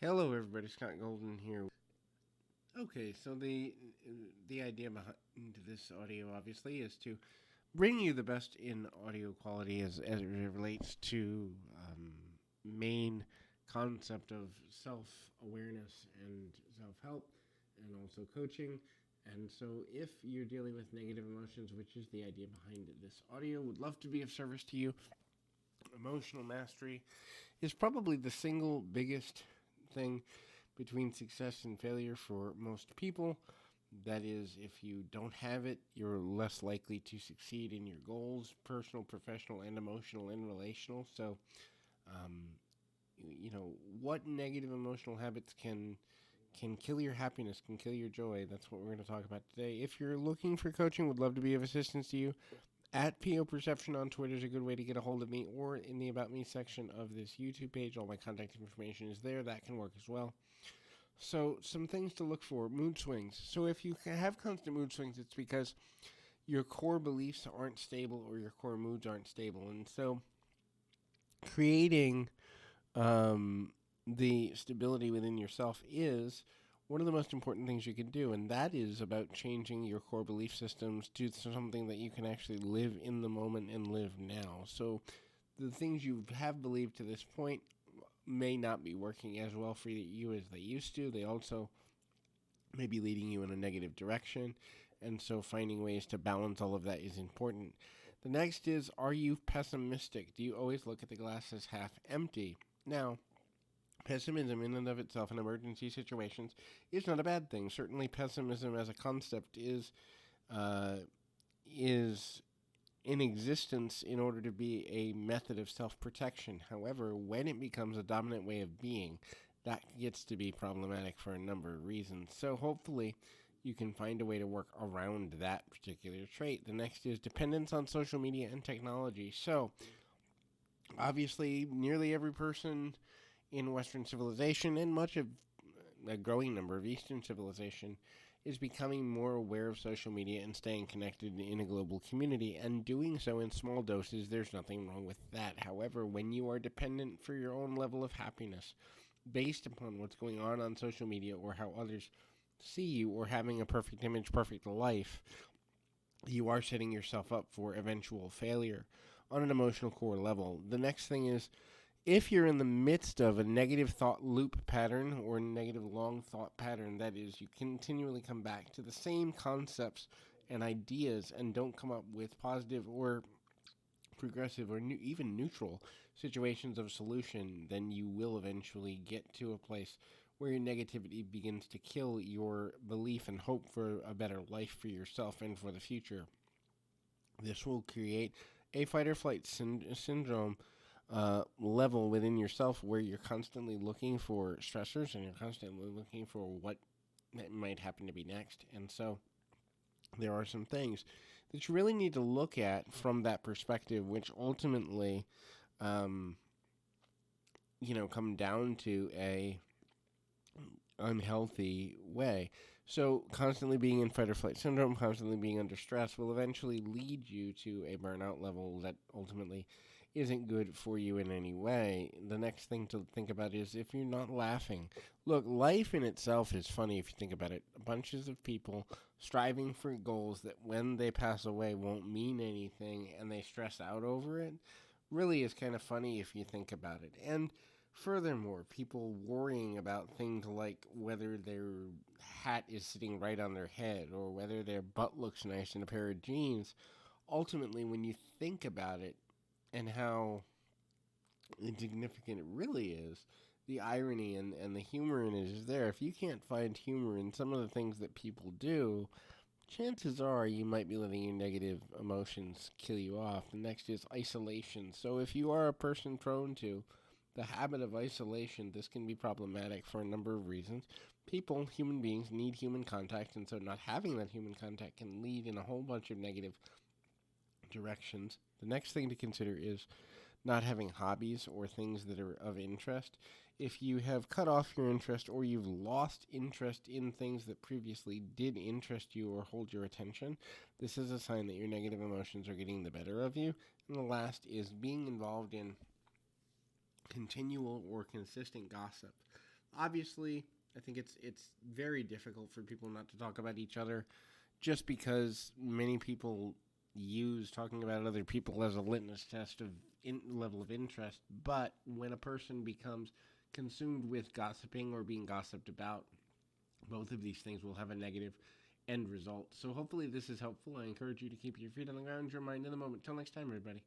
Hello, everybody. Scott Golden here. Okay, so the idea behind this audio, obviously, is to bring you the best in audio quality as it relates to main concept of self awareness and self help, and also coaching. And so, if you're dealing with negative emotions, which is the idea behind this audio, would love to be of service to you. Emotional mastery is probably the single biggest thing between success and failure for most people. That is, if you don't have it, you're less likely to succeed in your goals, personal, professional, and emotional and relational. So, um, what negative emotional habits can kill your happiness, can kill your joy. That's what we're going to talk about today. If you're looking for coaching, would love to be of assistance to you. At PO Perception on Twitter is a good way to get a hold of me, or in the About Me section of this YouTube page. All my contact information is there. That can work as well. So, some things to look for: mood swings. So, if you have constant mood swings, it's because your core beliefs aren't stable or your core moods aren't stable. And so, creating the stability within yourself is one of the most important things you can do, and that is about changing your core belief systems to something that you can actually live in the moment and live now. So, the things you have believed to this point may not be working as well for you as they used to. They also may be leading you in a negative direction. And so finding ways to balance all of that is important. The next is, are you pessimistic? Do you always look at the glass as half empty? Now, pessimism in and of itself in emergency situations is not a bad thing. Certainly pessimism as a concept is in existence in order to be a method of self-protection. However, when it becomes a dominant way of being, that gets to be problematic for a number of reasons. So hopefully you can find a way to work around that particular trait. The next is dependence on social media and technology. So obviously nearly every person in Western civilization and much of a growing number of Eastern civilization is becoming more aware of social media and staying connected in a global community, and doing so in small doses. There's nothing wrong with that. However, when you are dependent for your own level of happiness based upon what's going on social media or how others see you or having a perfect image, perfect life, you are setting yourself up for eventual failure on an emotional core level. The next thing is, if you're in the midst of a negative thought loop pattern or negative long thought pattern, that is, you continually come back to the same concepts and ideas and don't come up with positive or progressive or even neutral situations of solution, then you will eventually get to a place where your negativity begins to kill your belief and hope for a better life for yourself and for the future. This will create a fight or flight syndrome level within yourself where you're constantly looking for stressors and you're constantly looking for what might happen to be next. And so there are some things that you really need to look at from that perspective, which ultimately, um, come down to a unhealthy way. So constantly being in fight or flight syndrome, constantly being under stress will eventually lead you to a burnout level that ultimately isn't good for you in any way. The next thing to think about is if you're not laughing. Look, life in itself is funny if you think about it. Bunches of people striving for goals that when they pass away won't mean anything and they stress out over it really is kind of funny if you think about it. And furthermore, people worrying about things like whether their hat is sitting right on their head or whether their butt looks nice in a pair of jeans. Ultimately, when you think about it and how insignificant it really is, the irony and the humor in it is there. If you can't find humor in some of the things that people do, chances are you might be letting your negative emotions kill you off. The next is isolation. So if you are a person prone to the habit of isolation, this can be problematic for a number of reasons. People, human beings, need human contact, and so not having that human contact can lead in a whole bunch of negative directions. The next thing to consider is not having hobbies or things that are of interest. If you have cut off your interest or you've lost interest in things that previously did interest you or hold your attention, this is a sign that your negative emotions are getting the better of you. And the last is being involved in continual or consistent gossip. Obviously, I think it's very difficult for people not to talk about each other, just because many people use talking about other people as a litmus test of level of interest. But when a person becomes consumed with gossiping or being gossiped about, both of these things will have a negative end result. So hopefully this is helpful. I encourage you to keep your feet on the ground, your mind in the moment. Till next time, everybody.